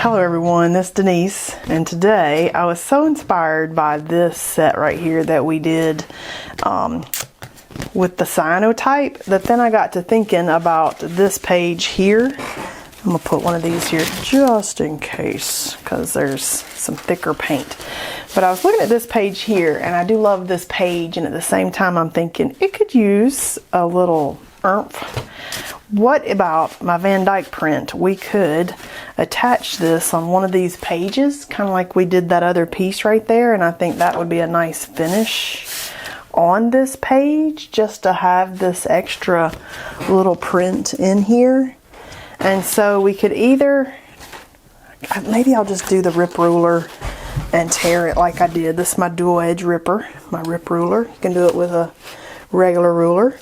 Hello everyone, this is Denise, and today I was so inspired by this set right here that we did with the cyanotype that then I got to thinking about this page here. I'm going to put one of these here just in case because there's some thicker paint. But I was looking at this page here and I do love this page, and at the same time I'm thinking it could use a little oomph. What about my Van Dyke print? We could attach this on one of these pages, kind of like we did that other piece right there, and I think that would be a nice finish on this page, just to have this extra little print in here. And so we could either, maybe I'll just do the rip ruler and tear it like I did. This is my dual edge ripper, my rip ruler. You can do it with a regular ruler.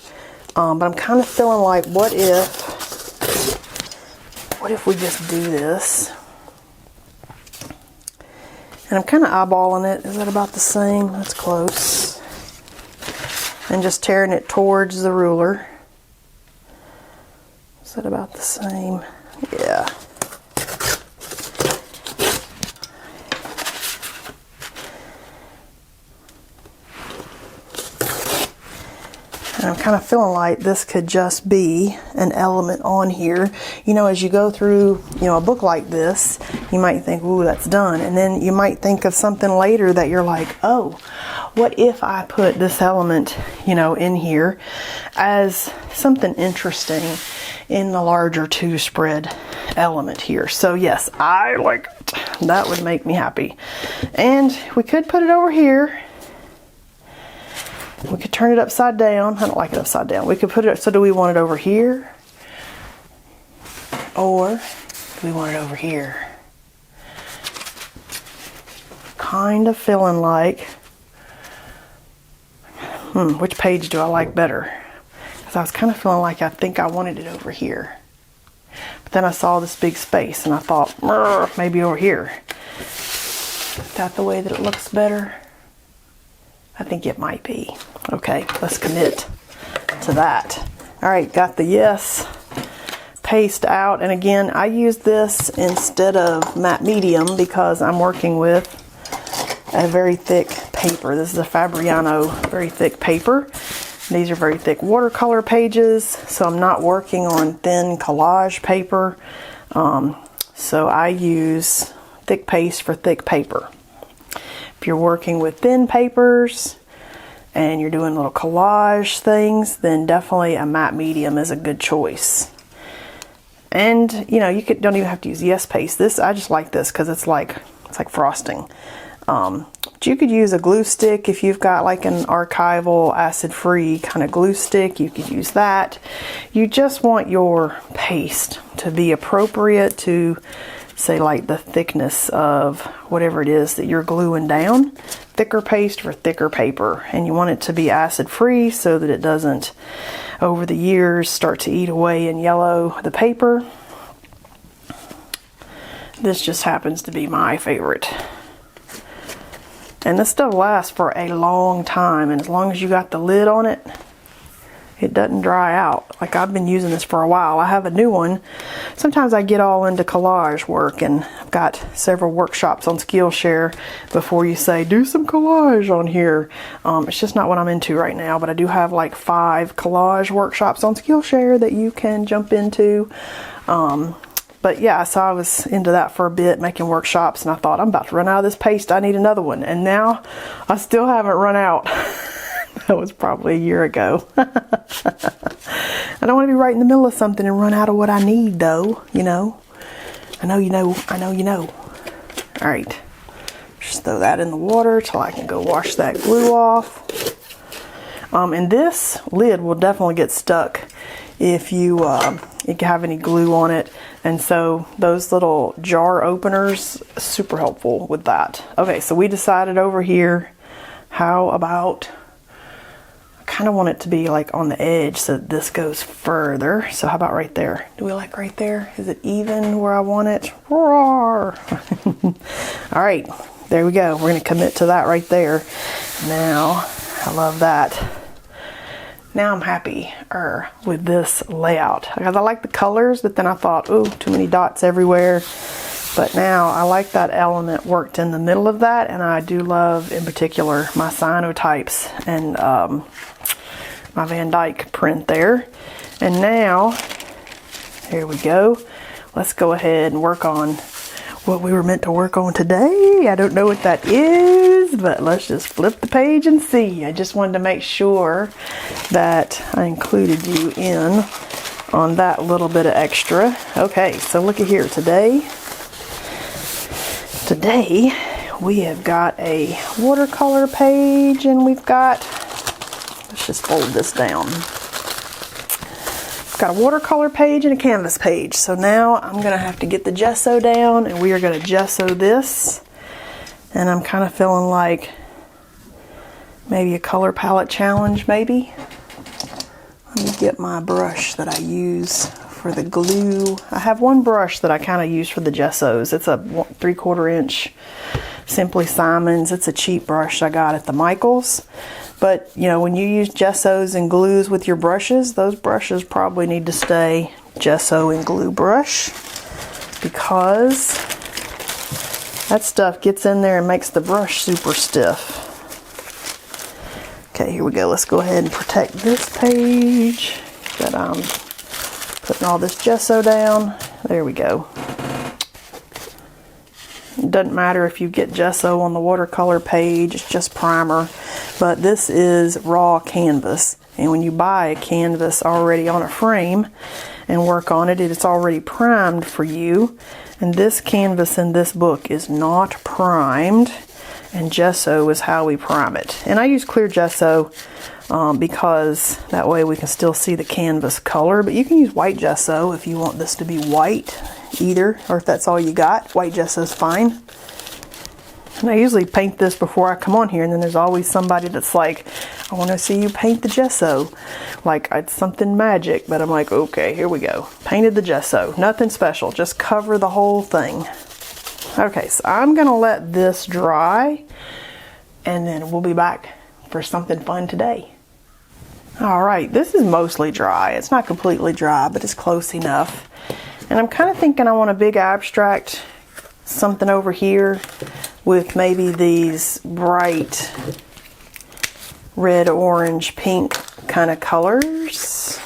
But I'm kind of feeling like, what if we just do this? And I'm kind of eyeballing it. Is that about the same? That's close. And just tearing it towards the ruler. Is that about the same? Yeah. And I'm kind of feeling like this could just be an element on here. You know, as you go through, a book like this, you might think, ooh, that's done. And then you might think of something later that you're like, oh, what if I put this element, in here as something interesting in the larger two spread element here. So yes, I like it. That would make me happy. And we could put it over here. We could turn it upside down. I don't like it upside down. We could put it, so do we want it over here? Or do we want it over here? Kind of feeling like, which page do I like better? Because I was kind of feeling like I think I wanted it over here. But then I saw this big space and I thought, maybe over here. Is that the way that it looks better? I think it might be. Okay, let's commit to that. All right, got the yes paste out. And again, I use this instead of matte medium because I'm working with a very thick paper. This is a Fabriano very thick paper. These are very thick watercolor pages, so I'm not working on thin collage paper. So I use thick paste for thick paper. If you're working with thin papers and you're doing little collage things, then definitely a matte medium is a good choice. And you don't even have to use yes paste. This, I just like this because it's like frosting. But you could use a glue stick if you've got like an archival acid-free kind of glue stick. You could use that. You just want your paste to be appropriate to, say, like the thickness of whatever it is that you're gluing down. Thicker paste for thicker paper, and you want it to be acid free so that it doesn't over the years start to eat away and yellow the paper. This just happens to be my favorite, and this stuff lasts for a long time, and as long as you got the lid on it, it doesn't dry out. Like, I've been using this for a while. I have a new one. Sometimes I get all into collage work, and I've got several workshops on Skillshare before you say, do some collage on here. It's just not what I'm into right now, but I do have like 5 collage workshops on Skillshare that you can jump into. But yeah, so I was into that for a bit, making workshops, and I thought, I'm about to run out of this paste. I need another one. And now I still haven't run out. That was probably a year ago. I don't want to be right in the middle of something and run out of what I need, though. I know you know. All right. Just throw that in the water till I can go wash that glue off. And this lid will definitely get stuck if you have any glue on it. And so those little jar openers, super helpful with that. Okay, so we decided over here, how about, I kind of want it to be like on the edge so that this goes further. So how about right there? Do we like right there? Is it even where I want it? Roar! All right, there we go. We're going to commit to that right there. Now, I love that. Now I'm happy with this layout because I like the colors, but then I thought, oh, too many dots everywhere. But now I like that element worked in the middle of that, and I do love, in particular, my cyanotypes and my Van Dyke print there. And now, here we go. Let's go ahead and work on what we were meant to work on today. I don't know what that is, but let's just flip the page and see. I just wanted to make sure that I included you in on that little bit of extra. Okay, so look at here. Today we have got a watercolor page, and we've got, let's just fold this down. We've got a watercolor page and a canvas page. So now I'm gonna have to get the gesso down, and we are gonna gesso this. And I'm kind of feeling like maybe a color palette challenge, maybe. Let me get my brush that I use for the glue. I have one brush that I kind of use for the gessos. It's a 3/4 inch Simply Simons. It's a cheap brush I got at the Michaels. But you know, when you use gessos and glues with your brushes, those brushes probably need to stay gesso and glue brush, because that stuff gets in there and makes the brush super stiff. Okay, here we go. Let's go ahead and protect this page that I'm putting all this gesso down. There we go. It doesn't matter if you get gesso on the watercolor page, it's just primer. But this is raw canvas. And when you buy a canvas already on a frame and work on it, it's already primed for you. And this canvas in this book is not primed. And gesso is how we prime it. And I use clear gesso because that way we can still see the canvas color. But you can use white gesso if you want this to be white either, or if that's all you got. White gesso is fine. And I usually paint this before I come on here, and then there's always somebody that's like, I want to see you paint the gesso. Like it's something magic, but I'm like, okay, here we go. Painted the gesso. Nothing special, just cover the whole thing. Okay, so I'm gonna let this dry, and then we'll be back for something fun today. All right, this is mostly dry. It's not completely dry, but it's close enough. And I'm kind of thinking I want a big abstract, something over here with maybe these bright red, orange, pink kind of colors.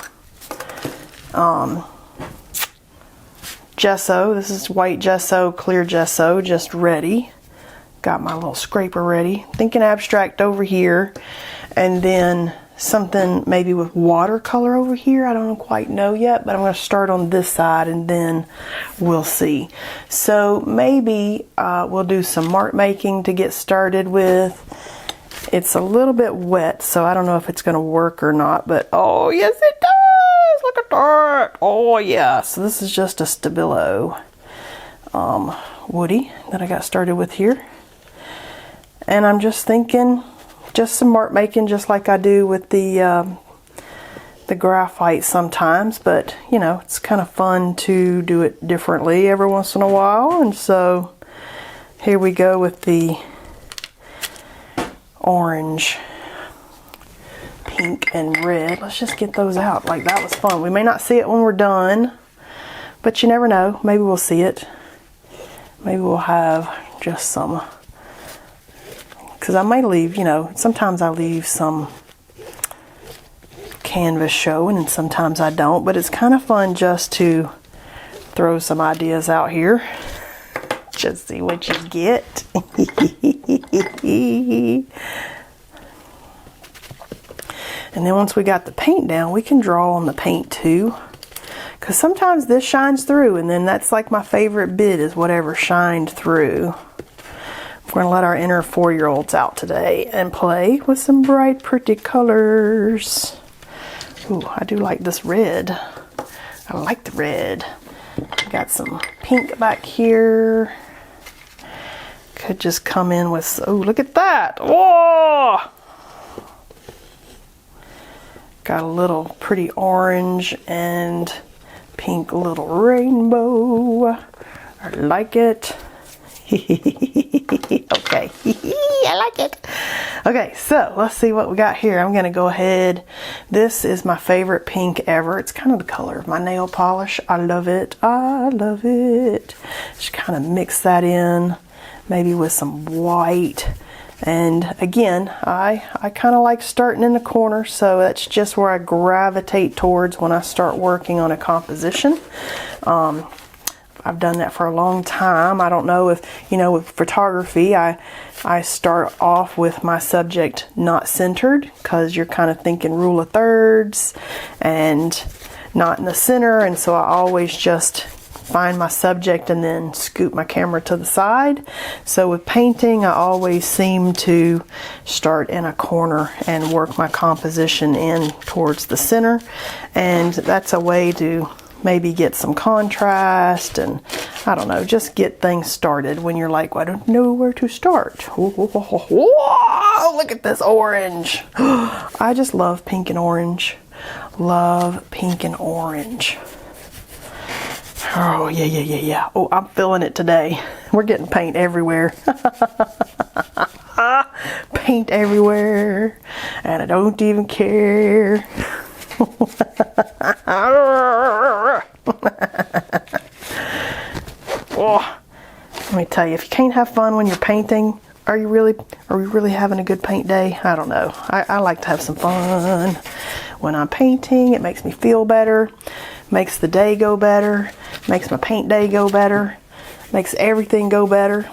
Gesso, this is white gesso, clear gesso, just ready. Got my little scraper ready. Thinking abstract over here, and then something maybe with watercolor over here. I don't quite know yet, but I'm going to start on this side and then we'll see. So maybe we'll do some mark making to get started with. It's a little bit wet, so I don't know if it's going to work or not, but oh yes it does! Look at that! Oh yeah, so this is just a Stabilo woody that I got started with here. And I'm just thinking, just some mark making just like I do with the graphite sometimes, but you know, it's kind of fun to do it differently every once in a while. And so here we go with the orange, pink, and red. Let's just get those out. Like, that was fun. We may not see it when we're done, but you never know. Maybe we'll see it. Maybe we'll have just some, because I may leave, you know, sometimes I leave some canvas showing and sometimes I don't, but it's kind of fun just to throw some ideas out here. Just see what you get. And then once we got the paint down, we can draw on the paint too. Because sometimes this shines through, and then that's like my favorite bit, is whatever shined through. We're going to let our inner 4-year-olds out today and play with some bright, pretty colors. Ooh, I do like this red. I like the red. Got some pink back here. Could just come in with, oh, look at that. Oh! Got a little pretty orange and pink little rainbow. I like it. Okay, I like it. Okay, so let's see what we got here. I'm gonna go ahead. This is my favorite pink ever. It's kind of the color of my nail polish. I love it. I love it. Just kind of mix that in, maybe with some white. And again, I kind of like starting in the corner, so that's just where I gravitate towards when I start working on a composition. I've done that for a long time. I don't know if, you know, with photography, I start off with my subject not centered, because you're kind of thinking rule of thirds and not in the center, and so I always just find my subject and then scoot my camera to the side. So with painting, I always seem to start in a corner and work my composition in towards the center, and that's a way to maybe get some contrast and, I don't know, just get things started when you're like, well, I don't know where to start. Whoa, look at this orange. I just love pink and orange. Love pink and orange. Oh, yeah. Oh, I'm feeling it today. We're getting paint everywhere. Paint everywhere. And I don't even care. Oh, let me tell you, if you can't have fun when you're painting, are we really having a good paint day? I don't know. I like to have some fun when I'm painting. It makes me feel better, makes the day go better, makes my paint day go better, makes everything go better.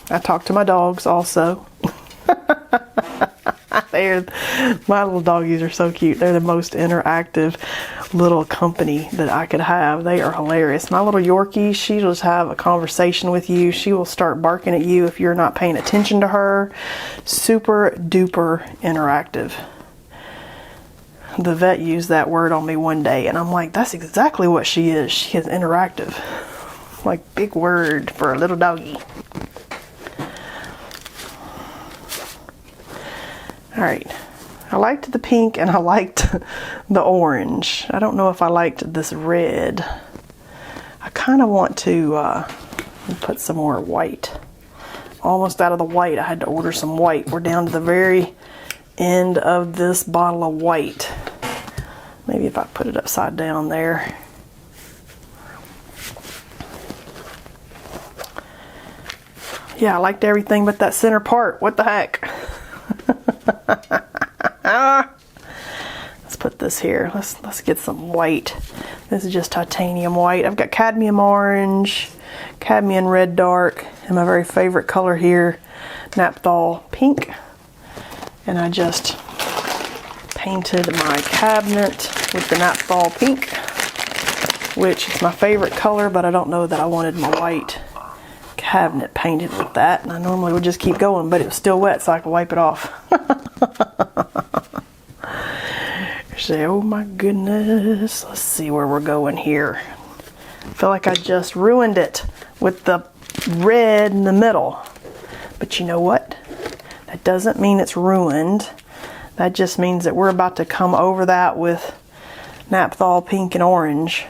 I talk to my dogs also. My little doggies are so cute. They're the most interactive little company that I could have. They are hilarious. My little Yorkie, she'll just have a conversation with you. She will start barking at you if you're not paying attention to her. Super duper interactive. The vet used that word on me one day, and I'm like, that's exactly what she is. She is interactive. Like, big word for a little doggy. Alright, I liked the pink and I liked the orange. I don't know if I liked this red. I kind of want to put some more white. Almost out of the white. I had to order some white. We're down to the very end of this bottle of white. Maybe if I put it upside down there. Yeah, I liked everything but that center part. What the heck? Let's put this here. Let's get some white. This is just titanium white. I've got cadmium orange, cadmium red dark, and my very favorite color here, naphthol pink. And I just painted my cabinet with the naphthol pink, which is my favorite color, but I don't know that I wanted my white cabinet painted with that, and I normally would just keep going, but it was still wet, so I could wipe it off. Say, oh my goodness, let's see where we're going here. I feel like I just ruined it with the red in the middle, but you know what? That doesn't mean it's ruined. That just means that we're about to come over that with naphthol pink and orange,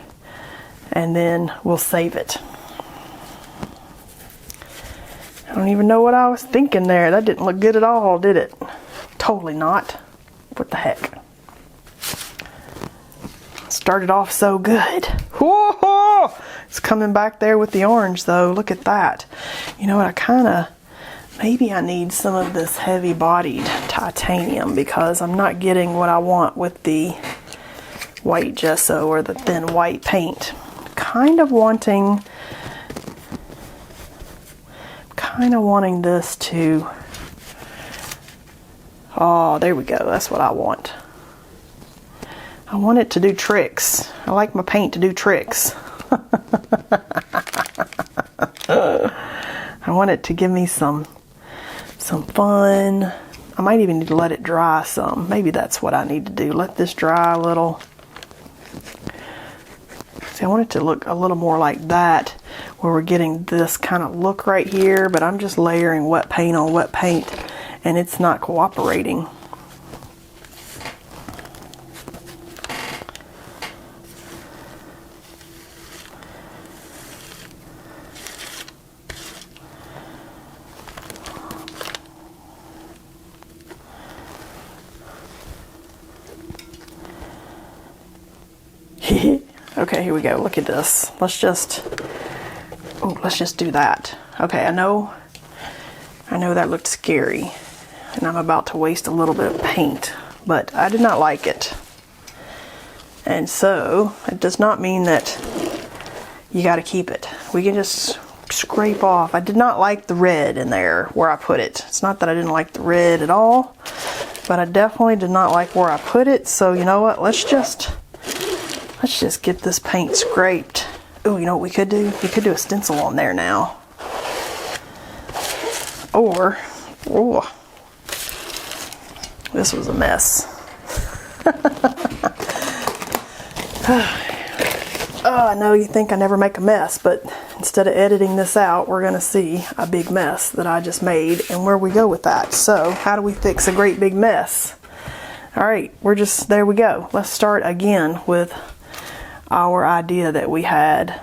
and then we'll save it. I don't even know what I was thinking there. That didn't look good at all, did it? Totally not. What the heck? Started off so good. Whoa! It's coming back there with the orange though. Look at that. You know what? Maybe I need some of this heavy bodied titanium, because I'm not getting what I want with the white gesso or the thin white paint. Kind of wanting this to, oh, there we go. That's what I want. I want it to do tricks. I like my paint to do tricks. I want it to give me some fun. I might even need to let it dry some. Maybe that's what I need to do. Let this dry a little. See, I want it to look a little more like that, where we're getting this kind of look right here, but I'm just layering wet paint on wet paint, and it's not cooperating. Okay, here we go. Look at this. Let's just do that. Okay, I know that looked scary, and I'm about to waste a little bit of paint, but I did not like it. And so, it does not mean that you got to keep it. We can just scrape off. I did not like the red in there where I put it. It's not that I didn't like the red at all, but I definitely did not like where I put it. So you know what? Let's just get this paint scraped. Oh, you know what we could do? We could do a stencil on there now. Or, oh, this was a mess. Oh, I know you think I never make a mess, but instead of editing this out, we're going to see a big mess that I just made and where we go with that. So, how do we fix a great big mess? All right, there we go. Let's start again with our idea that we had.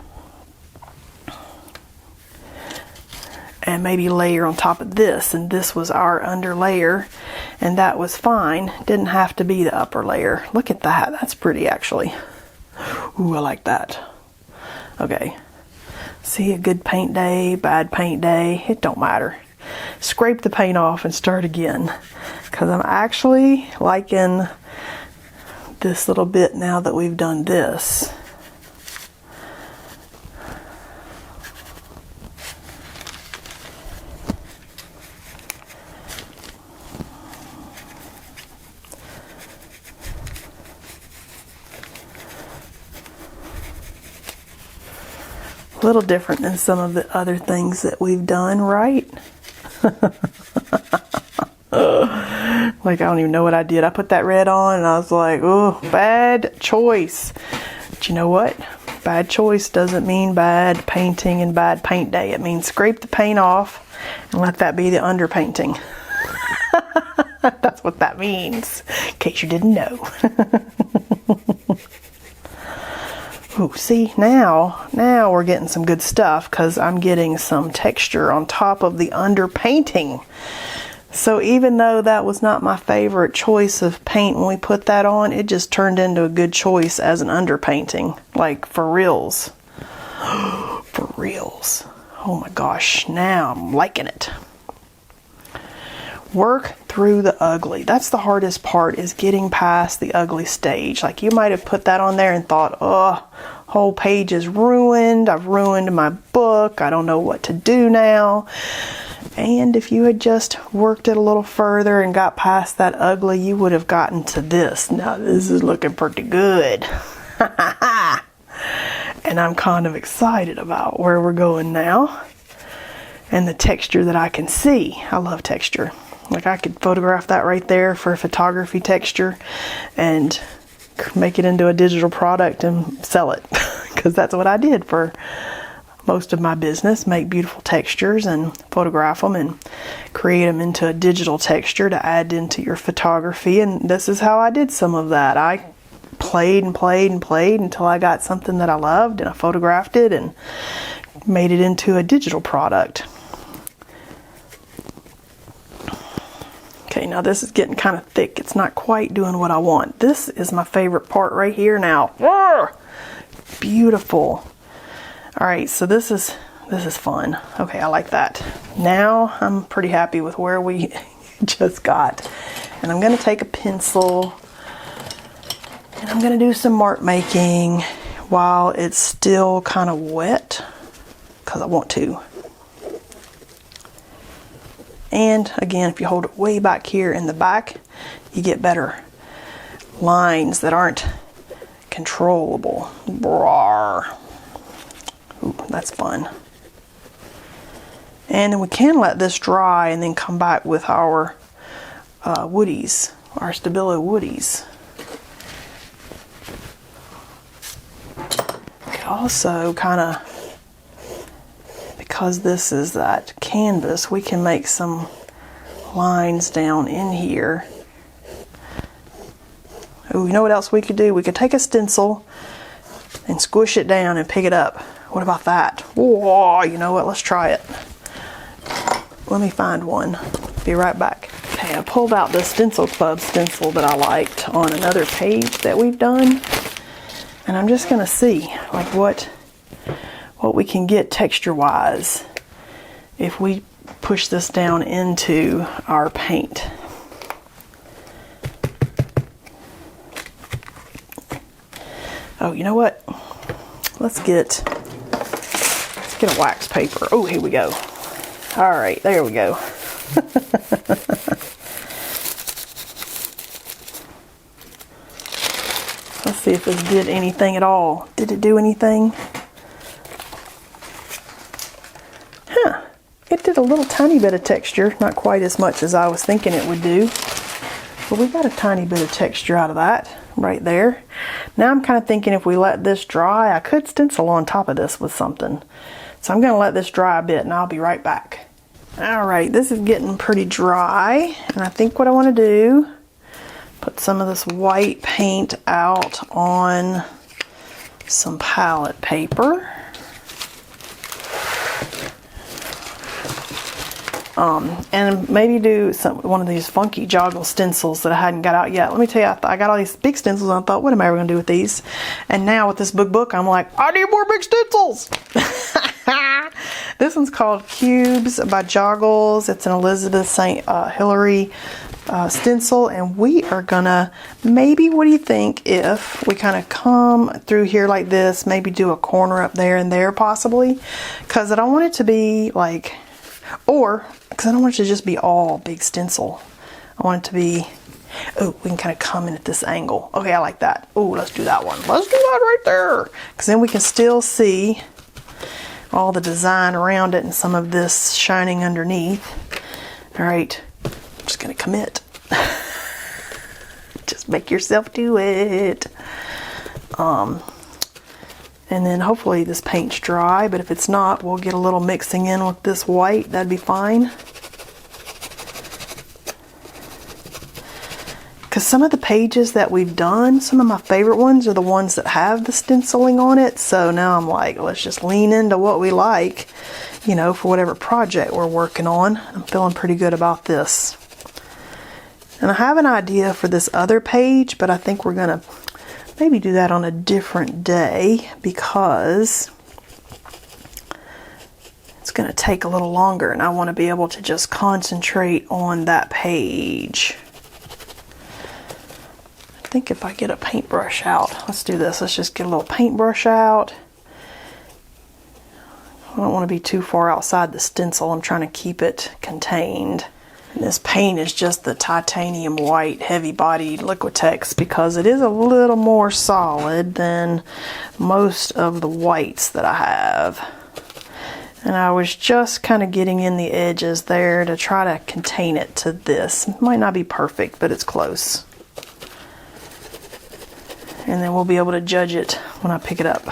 And maybe layer on top of this, and this was our under layer, and that was fine. Didn't have to be the upper layer. Look at that. That's pretty, actually. Ooh, I like that. Okay. See, a good paint day, bad paint day, it don't matter. Scrape the paint off and start again, because I'm actually liking this little bit now that we've done this. A little different than some of the other things that we've done, right? Like, I don't even know what I did. I put that red on and I was like, oh, bad choice. But you know what? Bad choice doesn't mean bad painting and bad paint day. It means scrape the paint off and let that be the underpainting. That's what that means, in case you didn't know. Ooh, see, now we're getting some good stuff, because I'm getting some texture on top of the underpainting. So even though that was not my favorite choice of paint when we put that on, it just turned into a good choice as an underpainting. Like, for reals. For reals. Oh my gosh, now I'm liking it. Work through the ugly. That's the hardest part, is getting past the ugly stage. Like, you might have put that on there and thought, oh, whole page is ruined. I've ruined my book. I don't know what to do now. And if you had just worked it a little further and got past that ugly, you would have gotten to this. Now this is looking pretty good. And I'm kind of excited about where we're going now. And the texture that I can see. I love texture. Like, I could photograph that right there for photography texture and make it into a digital product and sell it. Because that's what I did for most of my business. Make beautiful textures and photograph them and create them into a digital texture to add into your photography. And this is how I did some of that. I played and played and played until I got something that I loved, and I photographed it and made it into a digital product. Okay, now this is getting kind of thick. It's not quite doing what I want. This is my favorite part right here now. Roar! Beautiful. All right, so this is fun. Okay, I like that. Now I'm pretty happy with where we just got. And I'm going to take a pencil and I'm going to do some mark making while it's still kind of wet, because I want to. And again, if you hold it way back here in the back, you get better lines that aren't controllable. Brawr. Ooh, that's fun. And then we can let this dry and then come back with our woodies, our Stabilo woodies. Also, kind of, because this is that canvas, we can make some lines down in here. Oh, you know what else we could do? We could take a stencil and squish it down and pick it up. What about that? Whoa, you know what? Let's try it. Let me find one. Be right back. Okay, I pulled out the Stencil Club stencil that I liked on another page that we've done. And I'm just gonna see like what we can get texture wise if we push this down into our paint. Oh, you know what? Let's get a wax paper. Oh, here we go. All right, there we go. Let's see if this did anything at all. Did it do anything? Huh. It did a little tiny bit of texture. Not quite as much as I was thinking it would do. But we got a tiny bit of texture out of that right there. Now I'm kind of thinking if we let this dry, I could stencil on top of this with something. So I'm going to let this dry a bit and I'll be right back. Alright, this is getting pretty dry. And I think what I want to do, put some of this white paint out on some palette paper. And maybe do one of these funky Joggles stencils that I hadn't got out yet. Let me tell you, I got all these big stencils and I thought, what am I ever going to do with these? And now with this book, I'm like, I need more big stencils! This one's called Cubes by Joggles. It's an Elizabeth St. Hilary stencil, and we are gonna, maybe, what do you think if we kind of come through here like this, maybe do a corner up there and there possibly, because I don't want it to be like, or because I don't want it to just be all big stencil. I want it to be, oh, we can kind of come in at this angle. Okay, I like that. Oh, let's do that one. Let's do that right there, because then we can still see all the design around it and some of this shining underneath. All right, I'm just gonna commit. Just make yourself do it. And then hopefully this paint's dry, but if it's not, we'll get a little mixing in with this white. That'd be fine. Because some of the pages that we've done, some of my favorite ones are the ones that have the stenciling on it. So now I'm like, let's just lean into what we like, you know, for whatever project we're working on. I'm feeling pretty good about this. And I have an idea for this other page, but I think we're going to maybe do that on a different day because it's going to take a little longer and I want to be able to just concentrate on that page. I think if I get a paintbrush out, let's do this. Let's just get a little paintbrush out. I don't want to be too far outside the stencil. I'm trying to keep it contained. And this paint is just the titanium white heavy bodied Liquitex because it is a little more solid than most of the whites that I have. And I was just kind of getting in the edges there to try to contain it to this. It might not be perfect, but it's close. And then we'll be able to judge it when I pick it up.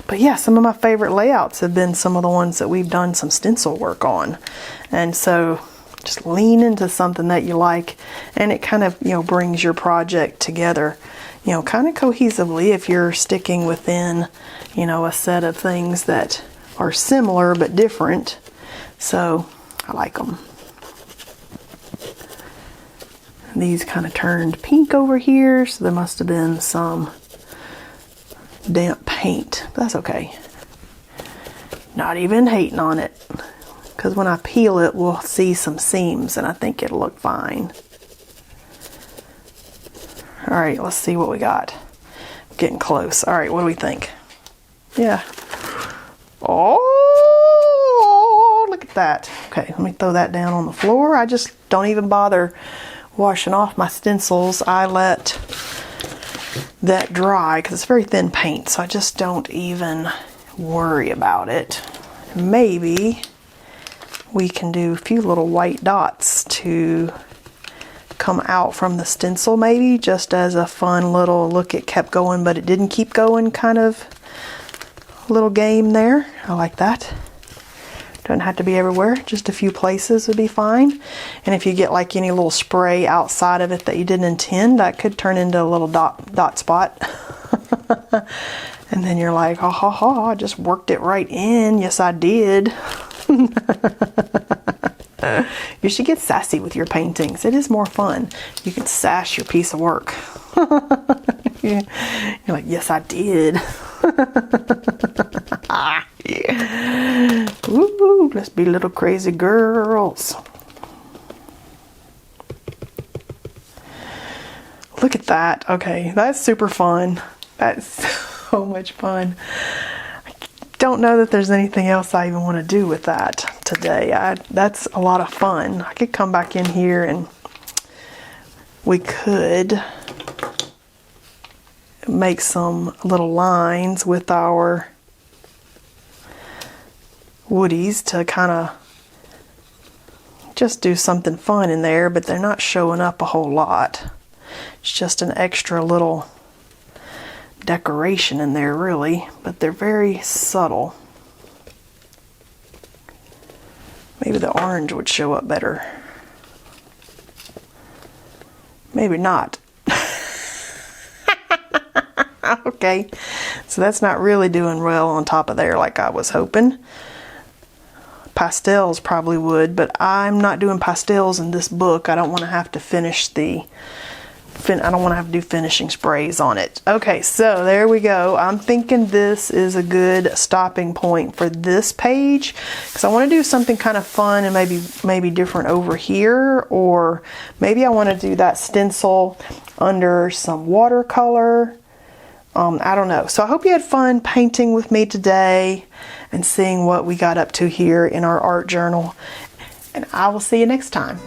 But yeah, some of my favorite layouts have been some of the ones that we've done some stencil work on. And so just lean into something that you like and it kind of, you know, brings your project together, you know, kind of cohesively if you're sticking within, you know, a set of things that are similar but different. So I like them. These kind of turned pink over here, so there must have been some damp paint. That's okay. Not even hating on it, because when I peel it, we'll see some seams, and I think it'll look fine. All right, let's see what we got. Getting close. All right, what do we think? Yeah. Oh, look at that. Okay, let me throw that down on the floor. I just don't even bother washing off my stencils. I let that dry because it's very thin paint, so I just don't even worry about it. Maybe we can do a few little white dots to come out from the stencil, maybe just as a fun little look. It kept going but it didn't keep going kind of little game there. I like that. Doesn't have to be everywhere, just a few places would be fine. And if you get like any little spray outside of it that you didn't intend, that could turn into a little dot spot. And then you're like, ha ha ha, I just worked it right in. Yes, I did. You should get sassy with your paintings. It is more fun. You can sass your piece of work. You're like, yes, I did. Woo, let's be little crazy girls. Look at that. Okay, that's super fun. That's so much fun. I don't know that there's anything else I even want to do with that today. That's a lot of fun. I could come back in here and we could make some little lines with our woodies to kind of just do something fun in there, but they're not showing up a whole lot. It's just an extra little decoration in there, really, but they're very subtle. Maybe the orange would show up better. Maybe not. Okay, so that's not really doing well on top of there like I was hoping. Pastels probably would, but I'm not doing pastels in this book. I don't want to have to finish I don't want to have to do finishing sprays on it. Okay, so there we go. I'm thinking this is a good stopping point for this page because I want to do something kind of fun and maybe different over here, or maybe I want to do that stencil under some watercolor. I don't know. So I hope you had fun painting with me today and seeing what we got up to here in our art journal. And I will see you next time.